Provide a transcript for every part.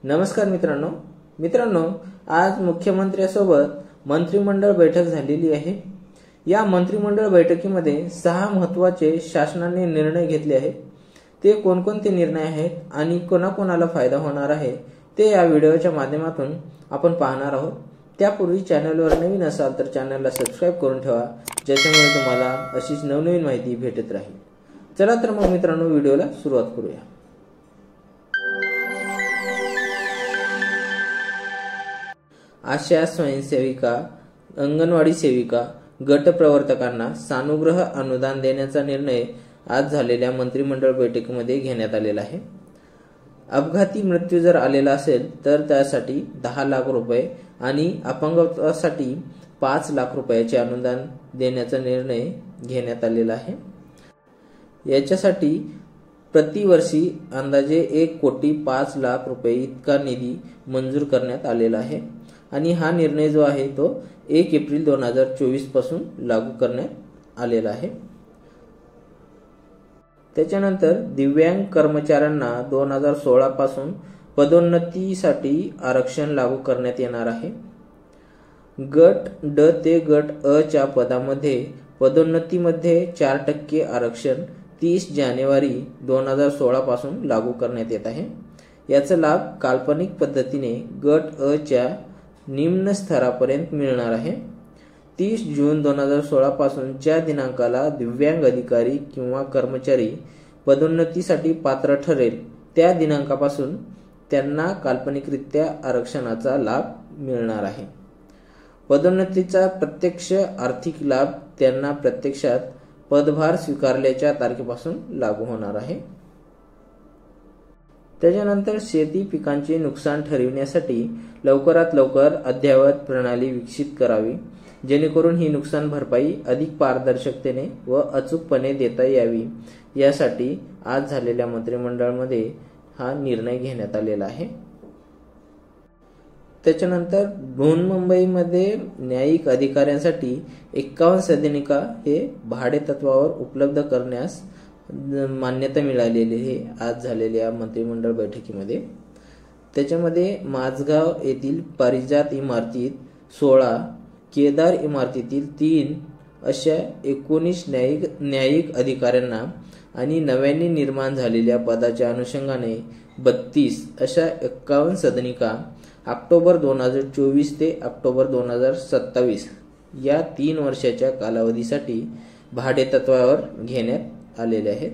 नमस्कार मित्रांनो, आज मुख्यमंत्र्यांसोबत मंत्रिमंडळ बैठक झालेली आहे। या मंत्रिमंडळ बैठकीमध्ये 6 महत्त्वाचे शासनाने निर्णय घेतले आहेत। ते कोणकोणते निर्णय आहेत आणि कोणाकोणाला फायदा होणार आहे ते या व्हिडिओच्या माध्यमातून आपण पाहणार आहोत। त्यापूर्वी चॅनलवर नवीन असाल तर चॅनलला सबस्क्राइब करून ठेवा, ज्याच्यामुळे तुम्हाला अशीच नवनवीन माहिती भेटत राहील। चला तर मग मित्रांनो, व्हिडिओला सुरुवात करूया। आशा स्वयंसेविका, अंगणवाडी सेविका, गट प्रवर्तकांना सानुग्रह अनुदान देण्याचा निर्णय आज झालेल्या मंत्रिमंडळ बैठकीमध्ये घेण्यात आलेला आहे। अपघाती मृत्यू जर आलेला असेल तर त्यासाठी 10 लाख रुपये आणि अपंगत्वासाठी 5 लाख रुपयाचे अनुदान देण्याचा निर्णय घेण्यात आलेला आहे। याच्यासाठी प्रतिवर्षी अंदाजे 1,05,00,000 रुपये इतका निधी मंजूर करण्यात आलेला आहे आणि हा निर्णय जो आहे तो 1 एप्रिल 2024 पासून लागू करण्यात आलेला आहे। त्याच्यानंतर दिव्यांग कर्मचाऱ्यांना 2016 पासून पदोन्नतीसाठी आरक्षण लागू करण्यात येणार आहे। गट ड ते गट अ च्या पदामध्ये पदोन्नतीमध्ये 4% आरक्षण 30 जानेवारी 2016 पासून लागू करण्यात येत आहे। याचा लाभ काल्पनिक पद्धतीने गट अ च्या निम्न स्तरापर्यंत मिळणार आहे। 30 जून 2016 पासून ज्या दिनांकाला दिव्यांग अधिकारी किंवा कर्मचारी पदोन्नतीसाठी पात्र ठरेल त्या दिनांकापासून त्यांना काल्पनिकरित्या आरक्षणाचा लाभ मिळणार आहे। पदोन्नतीचा प्रत्यक्ष आर्थिक लाभ त्यांना प्रत्यक्षात पदभार स्वीकारल्याच्या तारखेपासून लागू होणार आहे। त्याच्यानंतर शेती पिकांचे नुकसान ठरविण्यासाठी लवकरात लवकर अद्ययावत प्रणाली विकसित करावी, जेणेकरून ही नुकसान भरपाई अधिक पारदर्शकतेने व अचूकपणे देता यावी, यासाठी आज झालेल्या मंत्रिमंडळामध्ये हा निर्णय घेण्यात आलेला आहे। त्याच्यानंतर बृहन्मुंबईमध्ये न्यायिक अधिकाऱ्यांसाठी 51 सदनिका हे भाडे तत्वावर उपलब्ध करण्यास मान्यता मिळालेली आहे आज झालेल्या मंत्रिमंडळ बैठकीमध्ये। त्याच्यामध्ये माझगाव येथील पारिजात इमारतीत 16, केदार इमारतीतील 3 अशा 19 न्यायिक अधिकाऱ्यांना आणि नव्याने निर्माण झालेल्या पदाच्या अनुषंगाने 32 अशा 51 सदनिका ऑक्टोबर 2024 ते ऑक्टोबर 2027 या 3 वर्षाच्या कालावधीसाठी भाडे तत्वावर घेण्यात आलेले आहेत।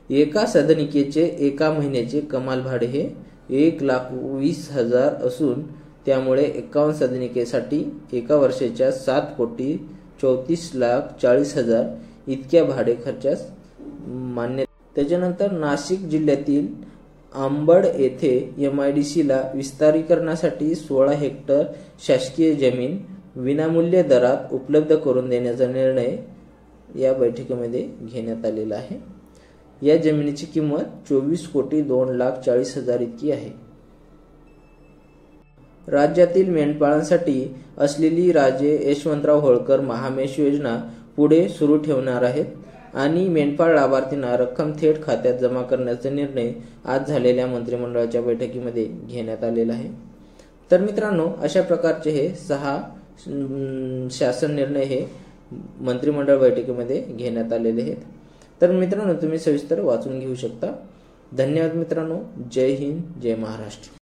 एका सदनिकेचे एका महिन्याचे कमाल भाडे हे 1,20,000 असून त्यामुळे 51 सदनिकेसाठी एका वर्षाच्या 7,34,40,000 इतक्या भाडे खर्चास मान्य। त्याच्यानंतर नाशिक जिल्ह्यातील अंबड येथे MIDC ला विस्तारीकरणासाठी 16 हेक्टर शासकीय जमीन विनामूल्य दरात उपलब्ध करून देण्याचा निर्णय या बैठकीमध्ये घेण्यात आलेला आहे। या जमिनीची किंमत 24,02,40,000 इतकी आहे। राज्यातील मेंढपाळांसाठी असलेली राजे यशवंतराव होळकर महामेश योजना पुढे सुरू ठेवणार आहेत आणि मेंढपाळ लाभार्थींना रक्कम थेट खात्यात जमा करण्याचा निर्णय आज झालेल्या मंत्रिमंडळाच्या बैठकीमध्ये घेण्यात आलेला आहे। तर मित्रांनो, अशा प्रकारचे हे 6 शासन निर्णय हे मंत्रिमंडळ बैठकीमध्ये घेण्यात आलेले आहेत। तर मित्रांनो, तुम्ही सविस्तर वाचून घेऊ शकता। धन्यवाद मित्रांनो। जय हिंद, जय महाराष्ट्र।